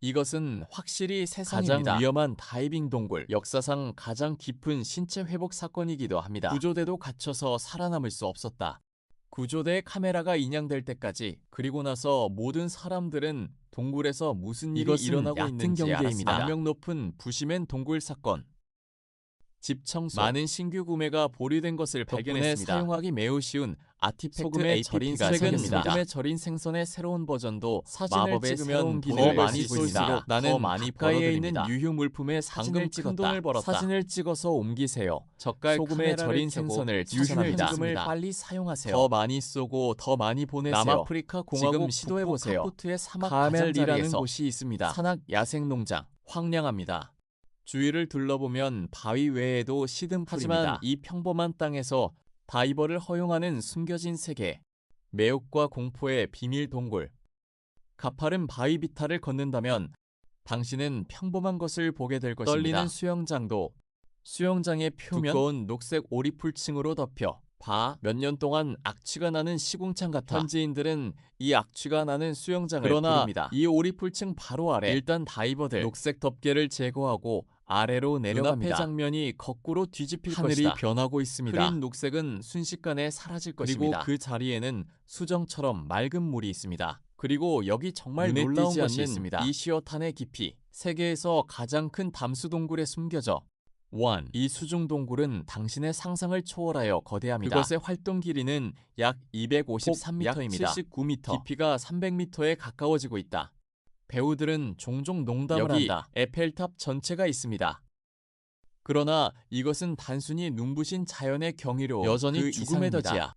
이것은 확실히 세상입니다. 가장 위험한 다이빙 동굴, 역사상 가장 깊은 신체 회복 사건이기도 합니다. 구조대도 갇혀서 살아남을 수 없었다. 구조대에 카메라가 인양될 때까지, 그리고 나서 모든 사람들은 동굴에서 무슨 일이 일어나고 있는지 알았습니다. 악명 높은 부시맨 동굴 사건. 집 청소, 많은 신규 구매가 보류된 것을 발견했습니다. 사용하기 매우 쉬운 아티팩트 소금에 절인 생선입니다. 소금에 절인 생선의 새로운 버전도 사진을 찍으면 더 많이 쏠수록 나는 많이 가까이에 있는 유휴 물품에 사진을 찍었다. 사진을 찍어서 옮기세요. 젓갈 소금에 절인 생선을 추천합니다. 지금을 빨리 사용하세요. 더 많이 쏘고 더 많이 보내세요. 남아프리카 공화국 지금 시도해보세요. 카푸트의 사막 가멜이라는 곳이 있습니다. 산악 야생농장, 황량합니다. 주위를 둘러보면 바위 외에도 시든풀입니다. 하지만 이 평범한 땅에서 다이버를 허용하는 숨겨진 세계, 매혹과 공포의 비밀 동굴. 가파른 바위 비탈을 걷는다면 당신은 평범한 것을 보게 될 것입니다. 떨리는 수영장도 수영장의 표면 두꺼운 녹색 오리풀층으로 덮여 몇 년 동안 악취가 나는 시궁창 같아 현지인들은 이 악취가 나는 수영장을 부릅니다. 이 오리풀층 바로 아래 일단 다이버들 녹색 덮개를 제거하고 아래로 내려갑니다. 눈앞의 장면이 거꾸로 뒤집힐 하늘이 것이다. 변하고 있습니다. 흐린 녹색은 순식간에 사라질 것입니다. 그리고 그 자리에는 수정처럼 맑은 물이 있습니다. 그리고 여기 정말 놀라운 것이 있습니다. 이 시어탄의 깊이 세계에서 가장 큰 담수 동굴에 숨겨져 이 수중 동굴은 당신의 상상을 초월하여 거대합니다. 그것의 활동 길이는 약 253m입니다. 약 79m, 깊이가 300m에 가까워지고 있다. 배우들은 종종 농담을 한다. 에펠탑 전체가 있습니다. 그러나 이것은 단순히 눈부신 자연의 경이로 여전히 그 죽음의 덫이야.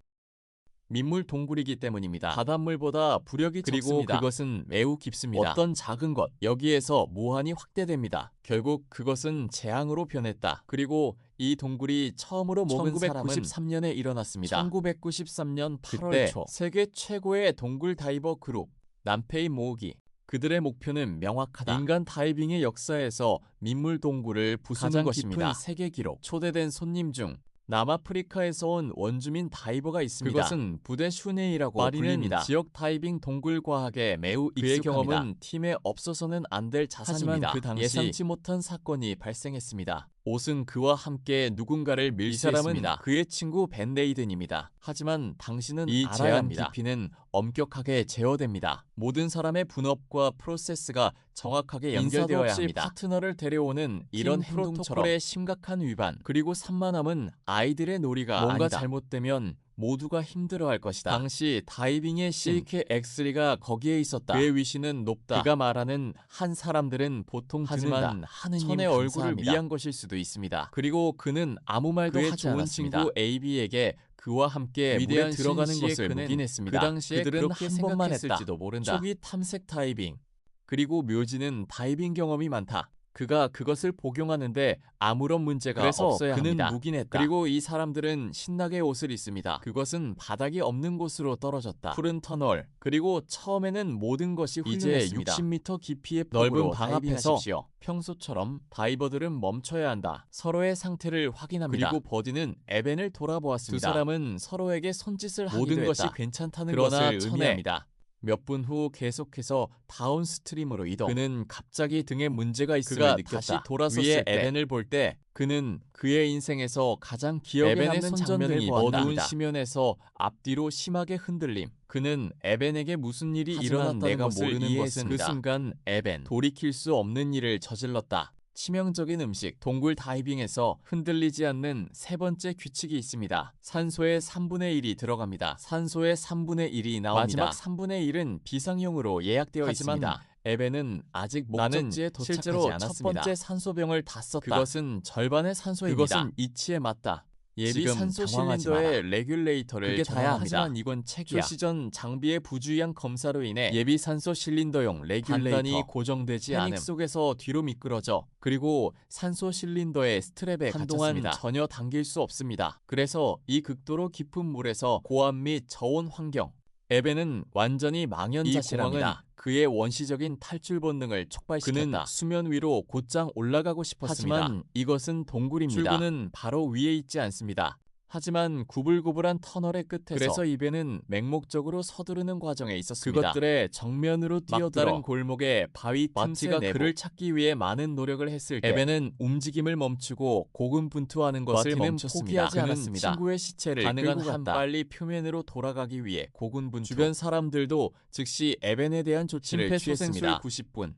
민물 동굴이기 때문입니다. 바닷물보다 부력이 적습니다. 그리고 그것은 매우 깊습니다. 어떤 작은 것, 여기에서 무한히 확대됩니다. 결국 그것은 재앙으로 변했다. 그리고 이 동굴이 처음으로 먹은 사람은 1993년에 일어났습니다. 1993년 8월 초 세계 최고의 동굴 다이버 그룹 남페이 모으기. 그들의 목표는 명확하다. 인간 다이빙의 역사에서 민물 동굴을 부수는 것입니다. 깊은 세계 기록. 초대된 손님 중 남아프리카에서 온 원주민 다이버가 있습니다. 그것은 부대 슈네이라고 불립니다. 지역 다이빙 동굴 과학에 매우 익숙합니다. 그의 경험은 팀에 없어서는 안 될 자산입니다. 하지만 그 당시 예상치 못한 사건이 발생했습니다. 옷은 그와 함께 누군가를 밀수했습니다. 이 사람은 그의 친구 벤 레이든입니다. 하지만 당신은 이 제한 깊이는 엄격하게 제어됩니다. 모든 사람의 분업과 프로세스가 정확하게 연결되어야 합니다. 파트너를 데려오는 이런 행동처럼 심각한 위반, 그리고 산만함은 아이들의 놀이가 뭔가 아니다. 잘못되면 모두가 힘들어할 것이다. 당시 다이빙의 실케 엑스리가 거기에 있었다. 그의 위신은 높다. 그가 말하는 한 사람들은 보통 하지만 하느님 천의 얼굴을 위한 것일 수도 있습니다. 그리고 그는 아무 말도 하지 않았습니다. 그의 좋은 친구 AB에게 그와 함께 물에 들어가는 것을 묵인했습니다. 그 당시에 그들은 한 번만 했을지도 모른다. 초기 탐색 다이빙, 그리고 묘지는 다이빙 경험이 많다. 그가 그것을 복용하는데 아무런 문제가 없어야 그는 합니다. 묵인했다. 그리고 이 사람들은 신나게 옷을 입습니다. 그것은 바닥이 없는 곳으로 떨어졌다. 푸른 터널, 그리고 처음에는 모든 것이 훌륭했습니다. 이제 60m 깊이의 넓은 방 앞에서 평소처럼 다이버들은 멈춰야 한다. 서로의 상태를 확인합니다. 그리고 버디는 에벤을 돌아보았습니다. 두 사람은 서로에게 손짓을 하기도 했다. 모든 것이 괜찮다는 것을 의미합니다. 몇 분 후 계속해서 다운스트림으로 이동. 그는 갑자기 등에 문제가 있음을 느꼈다. 다시 돌아섰을 때 에벤을 볼 때 그는 그의 인생에서 가장 기억에 남는 장면을 보았다. 어두운 심연에서 앞뒤로 심하게 흔들림. 그는 에벤에게 무슨 일이 일어났다는 것을 이해했습니다. 그 순간 에벤, 돌이킬 수 없는 일을 저질렀다. 치명적인 음식, 동굴 다이빙에서 흔들리지 않는 세 번째 규칙이 있습니다. 산소의 3분의 1이 들어갑니다. 산소의 3분의 1이 나옵니다. 마지막 3분의 1은 비상용으로 예약되어 있습니다. 에벤은 아직 목적지에 도착하지 실제로 않았습니다. 첫 번째 산소병을 다 썼다. 그것은 절반의 산소입니다. 그것은 이치에 맞다. 예비 산소 실린더의 레귤레이터를 그게 다야 합니다. 하지만 이건 책이야. 출시 전 장비의 부주의한 검사로 인해 예비 산소 실린더용 레귤레이터 단단히 고정되지 않음. 패닉 속에서 뒤로 미끄러져 그리고 산소 실린더의 스트랩에 한동안 갇혔습니다. 전혀 당길 수 없습니다. 그래서 이 극도로 깊은 물에서 고압 및 저온 환경, 에벤은 완전히 망연자실합니다. 그의 원시적인 탈출 본능을 촉발시켰다. 그는 수면 위로 곧장 올라가고 싶었습니다. 하지만 이것은 동굴입니다. 출구는 바로 위에 있지 않습니다. 하지만 구불구불한 터널의 끝에서 그래서 이벤은 맹목적으로 서두르는 과정에 있었습니다. 그것들의 정면으로 뛰어들어 막다른 골목에 바위 틈새 내부 그를 찾기 위해 많은 노력을 했을 때 에벤은 움직임을 멈추고 고군분투하는 것을 멈췄습니다. 포기하지 않았습니다. 친구의 시체를 가능한 한 빨리 표면으로 돌아가기 위해 고군분투. 주변 사람들도 즉시 에벤에 대한 조치를 취했습니다. 90분.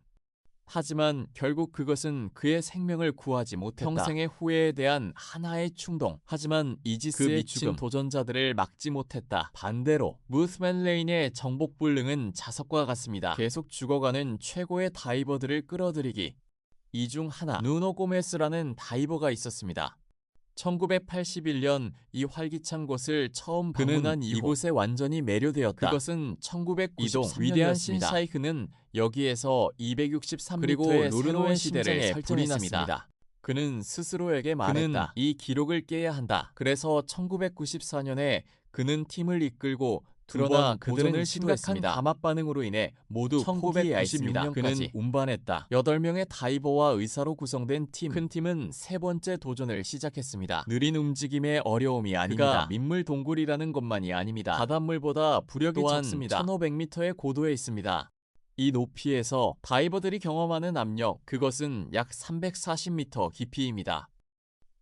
하지만 결국 그것은 그의 생명을 구하지 못했다. 평생의 후회에 대한 하나의 충동. 하지만 이지스의 그 미친 도전자들을 막지 못했다. 반대로 무스맨 레인의 정복불능은 자석과 같습니다. 계속 죽어가는 최고의 다이버들을 끌어들이기. 이 중 하나, 누노 고메스라는 다이버가 있었습니다. 1981년 이 활기찬 곳을 처음 방문한 이후 이곳에 완전히 매료되었다. 그것은 1993년이었습니다. 위대한 신사의 그는 여기에서 263m의 그리고 노르노의 시대를 설정했습니다. 그는 스스로에게 말했다. 그는 이 기록을 깨야 한다. 그래서 1994년에 그는 팀을 이끌고 그러나 그들은 심각한 감압 반응으로 인해 모두 포기해야 했습니다. 그는 운반했다. 8명의 다이버와 의사로 구성된 팀. 큰 팀은 세 번째 도전을 시작했습니다. 느린 움직임의 어려움이 아닙니다. 민물 동굴이라는 것만이 아닙니다. 바닷물보다 부력이 적습니다. 1500m의 고도에 있습니다. 이 높이에서 다이버들이 경험하는 압력, 그것은 약 340m 깊이입니다.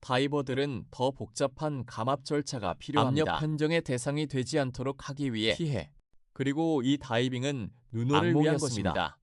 다이버들은 더 복잡한 감압 절차가 필요합니다. 압력 판정의 대상이 되지 않도록 하기 위해 피해. 그리고 이 다이빙은 누노를 위한 것입니다.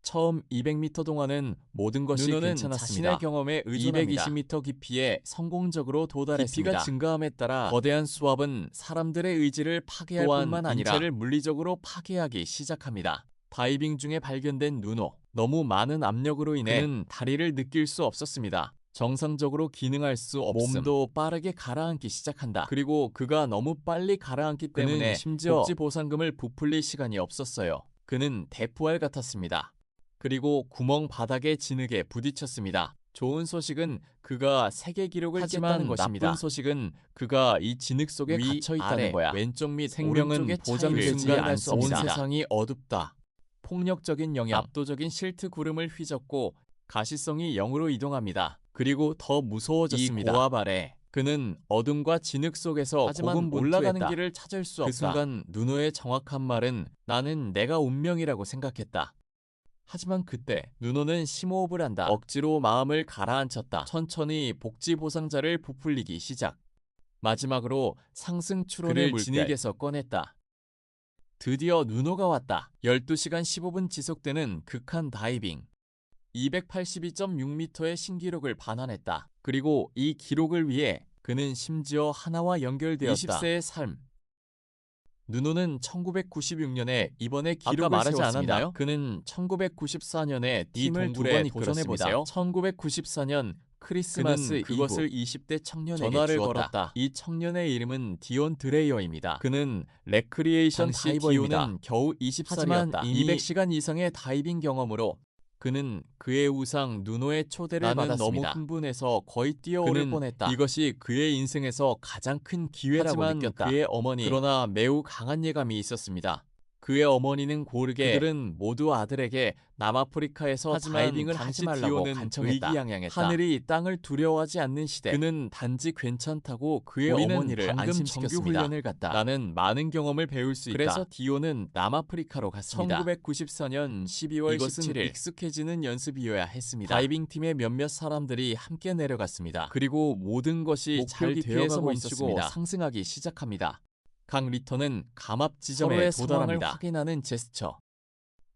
처음 200m 동안은 모든 것이 괜찮았습니다. 자신의 경험에 의존합니다. 220m 깊이에 성공적으로 도달했습니다. 깊이가 증가함에 따라 거대한 수압은 사람들의 의지를 파괴할 뿐만 아니라 인체를 물리적으로 파괴하기 시작합니다. 다이빙 중에 발견된 누노. 너무 많은 압력으로 인해 그는 다리를 느낄 수 없었습니다. 정상적으로 기능할 수 없음. 몸도 빠르게 가라앉기 시작한다. 그리고 그가 너무 빨리 가라앉기 때문에 심지어 복지 보상금을 부풀릴 시간이 없었어요. 그는 대포알 같았습니다. 그리고 구멍 바닥에 진흙에 부딪혔습니다. 좋은 소식은 그가 세계 기록을 깼다는 것입니다. 나쁜 소식은 그가 이 진흙 속에 갇혀 있다는 거야. 왼쪽 및 생명은 보장되지 않습니다. 온 세상이 어둡다. 폭력적인 영향, 압도적인 실트 구름을 휘젓고 가시성이 0으로 이동합니다. 그리고 더 무서워졌습니다. 이 고압 아래 그는 어둠과 진흙 속에서 하지만 올라가는 길을 찾을 수 없다. 그 순간 누노의 정확한 말은 나는 내가 운명이라고 생각했다. 하지만 그때 누노는 심호흡을 한다. 억지로 마음을 가라앉혔다. 천천히 복지 보상자를 부풀리기 시작. 마지막으로 상승 추론의 물결 진흙에서 꺼냈다. 드디어 누노가 왔다. 12시간 15분 지속되는 극한 다이빙. 282.6m의 신기록을 반환했다. 그리고 이 기록을 위해 그는 심지어 하나와 연결되었다. 20세의 삶. 누노는 1996년에 이번에 기록을 말하지 세웠습니다. 않았나요? 그는 1994년에 이 동굴에 도전해보세요. 1994년 크리스마스 그것을 20대 청년에게 전화를 걸었다. 이 청년의 이름은 디온 드레이어입니다. 그는 레크리에이션 다이버입니다. 디온은 겨우 20살이었다. 하지만 200시간 이상의 다이빙 경험으로 그는 그의 우상 누노의 초대를 받았습니다. 너무 흥분해서 거의 뛰어오를 뻔했다. 이것이 그의 인생에서 가장 큰 기회라고 느꼈다. 그의 어머니 그러나 매우 강한 예감이 있었습니다. 그의 어머니는 고르게 그들은 모두 아들에게 남아프리카에서 다이빙을 하지 말라고 간청했다. 의기양양했다. 하늘이 땅을 두려워하지 않는 시대. 그는 단지 괜찮다고 그의 어머니를 안심시켰습니다. 정규 훈련을 갔다. 나는 많은 경험을 배울 수 있다. 그래서 디오는 남아프리카로 갔습니다. 1994년 12월 이것은 17일 익숙해지는 연습이어야 했습니다. 다이빙팀의 몇몇 사람들이 함께 내려갔습니다. 그리고 모든 것이 잘 되어가고 있었습니다. 상승하기 시작합니다. 각 리터는 감압 지점에 도달합니다. 확인하는 제스처.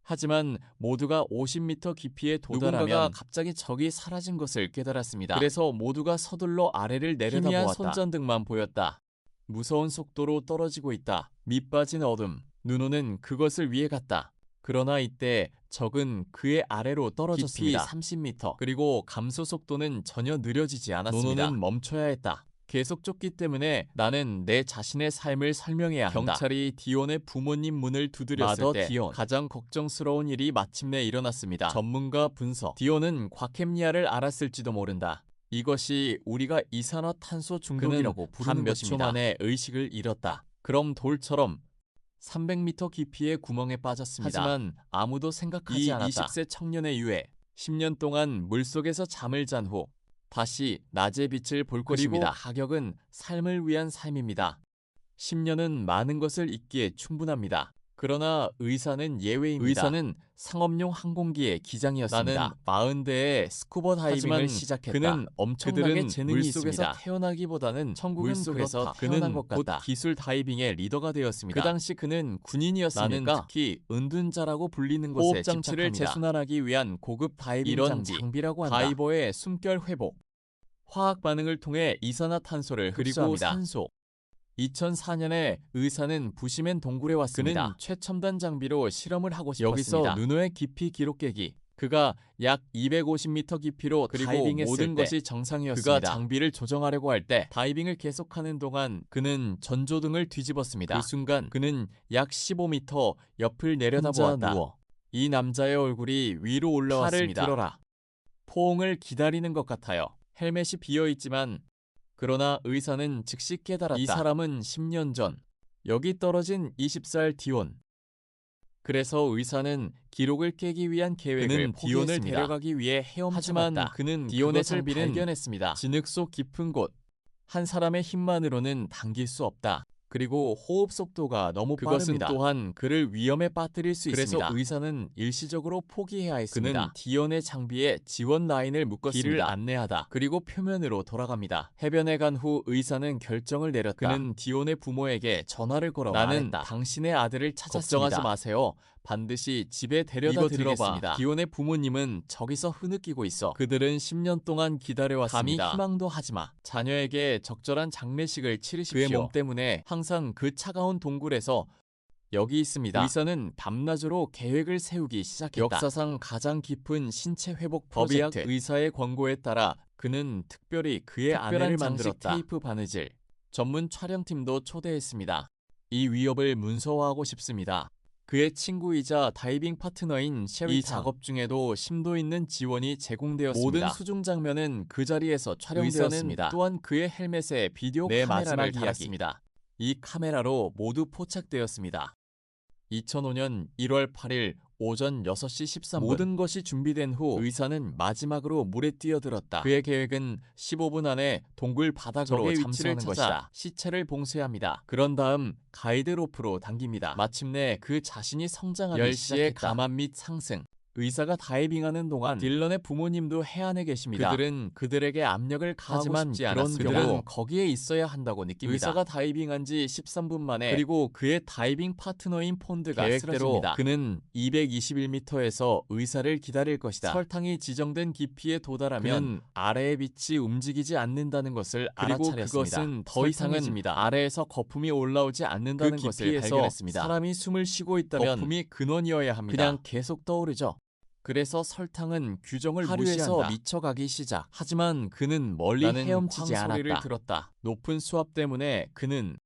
하지만 모두가 50m 깊이에 도달하면 누군가가 갑자기 적이 사라진 것을 깨달았습니다. 그래서 모두가 서둘러 아래를 내려다보았다. 희미한 손전등만 보였다. 무서운 속도로 떨어지고 있다. 밑빠진 어둠. 누노는 그것을 위해 갔다. 그러나 이때 적은 그의 아래로 떨어졌습니다. 깊이 30m. 그리고 감소 속도는 전혀 느려지지 않았습니다. 누노는 멈춰야 했다. 계속 쫓기 때문에 나는 내 자신의 삶을 설명해야 한다. 경찰이 디온의 부모님 문을 두드렸을 때 가장 걱정스러운 일이 마침내 일어났습니다. 전문가 분석. 디온은 과케미아를 알았을지도 모른다. 이것이 우리가 이산화탄소 중독이라고 부르는 것입니다. 몇 초 만에 의식을 잃었다. 그럼 돌처럼 300m 깊이의 구멍에 빠졌습니다. 하지만 아무도 생각하지 않았다. 이 20세 청년의 유해 10년 동안 물속에서 잠을 잔 후 다시 낮의 빛을 볼 것입니다. 가격은 삶을 위한 삶입니다. 10년은 많은 것을 잊기에 충분합니다. 그러나 의사는 예외입니다. 의사는 상업용 항공기의 기장이었습니다. 나는 40대에 스쿠버 다이빙을 시작했다. 그는 엄청나게 재능이 물속에서 있습니다. 태어나기보다는 천국은 물속에서 태어난 것 같다. 곧 기술 다이빙의 리더가 되었습니다. 그 당시 그는 군인이었으니까 나는 특히 은둔자라고 불리는 곳에 호흡 장치를 재순환하기 위한 고급 다이빙 이런 장비라고 한다. 다이버의 숨결 회복, 화학 반응을 통해 이산화탄소를 흡수합니다. 그리고 산소. 2004년에 의사는 부시맨 동굴에 왔습니다. 그는 최첨단 장비로 실험을 하고 싶었습니다. 여기서 눈의 깊이 기록 깨기. 그가 약 250m 깊이로 다이빙했을 모든 것이 정상이었습니다. 그가 장비를 조정하려고 할 때 다이빙을 계속하는 동안 그는 전조등을 뒤집었습니다. 그 순간 그는 약 15m 옆을 내려다보았다. 이 남자의 얼굴이 위로 올라왔습니다. 팔을 들어라. 포옹을 기다리는 것 같아요. 헬멧이 비어있지만 그러나 의사는 즉시 깨달았다. 이 사람은 10년 전 여기 떨어진 20살 디온. 그래서 의사는 기록을 깨기 위한 계획을 포기했습니다. 디온을 데려가기 위해 헤엄쳐봤다. 하지만 그는 디온의 장비를 발견했습니다. 진흙 속 깊은 곳. 한 사람의 힘만으로는 당길 수 없다. 그리고 호흡 속도가 너무 빠릅니다. 그것은 또한 그를 위험에 빠뜨릴 수 있습니다. 그래서 의사는 일시적으로 포기해야 했습니다. 그는 디온의 장비에 지원 라인을 묶었습니다. 길을 안내하다. 그리고 표면으로 돌아갑니다. 해변에 간 후 의사는 결정을 내렸다. 그는 디온의 부모에게 전화를 걸어 말했다. 당신의 아들을 찾았습니다. 걱정하지 마세요. 반드시 집에 데려다 드리겠습니다. 디온의 부모님은 저기서 흐느끼고 있어. 그들은 10년 동안 기다려왔습니다. 감히 희망도 하지마. 자녀에게 적절한 장례식을 치르십시오. 그의 몸 때문에 항상 그 차가운 동굴에서 여기 있습니다. 의사는 밤낮으로 계획을 세우기 시작했다. 역사상 가장 깊은 신체 회복 프로젝트. 법의학 의사의 권고에 따라 그는 특별히 그의 아내를 만들었다. 테이프 바느질. 전문 촬영팀도 초대했습니다. 이 위협을 문서화하고 싶습니다. 그의 친구이자 다이빙 파트너인 셰리 이 작업 중에도 심도 있는 지원이 제공되었습니다. 모든 수중 장면은 그 자리에서 촬영되었습니다. 또한 그의 헬멧에 비디오 카메라를 달았습니다. 이 카메라로 모두 포착되었습니다. 2005년 1월 8일 오전 6시 13분 모든 것이 준비된 후 의사는 마지막으로 물에 뛰어들었다. 그의 계획은 15분 안에 동굴 바닥으로 잠수하는 것이다. 시체를 봉쇄합니다. 그런 다음 가이드 로프로 당깁니다. 마침내 그 자신이 성장하기 시작했다. 가만 및 상승. 의사가 다이빙하는 동안 딜런의 부모님도 해안에 계십니다. 그들은 그들에게 압력을 가하고 싶지 않았습니다. 그들은 거기에 있어야 한다고 느낍니다. 의사가 다이빙한 지 13분 만에 그리고 그의 다이빙 파트너인 폰드가 쓰러집니다. 그는 221m에서 의사를 기다릴 것이다. 설탕이 지정된 깊이에 도달하면 그는 아래의 빛이 움직이지 않는다는 것을 알아차렸습니다. 그것은 더 이상은 아래에서 거품이 올라오지 않는다는 것을 발견했습니다. 사람이 숨을 쉬고 있다면 거품이 근원이어야 합니다. 그냥 계속 떠오르죠. 그래서 설탕은 규정을 무시한다. 미쳐가기 시작. 하지만 그는 멀리 헤엄치지 않았다. 소리를 들었다. 높은 수압 때문에 그는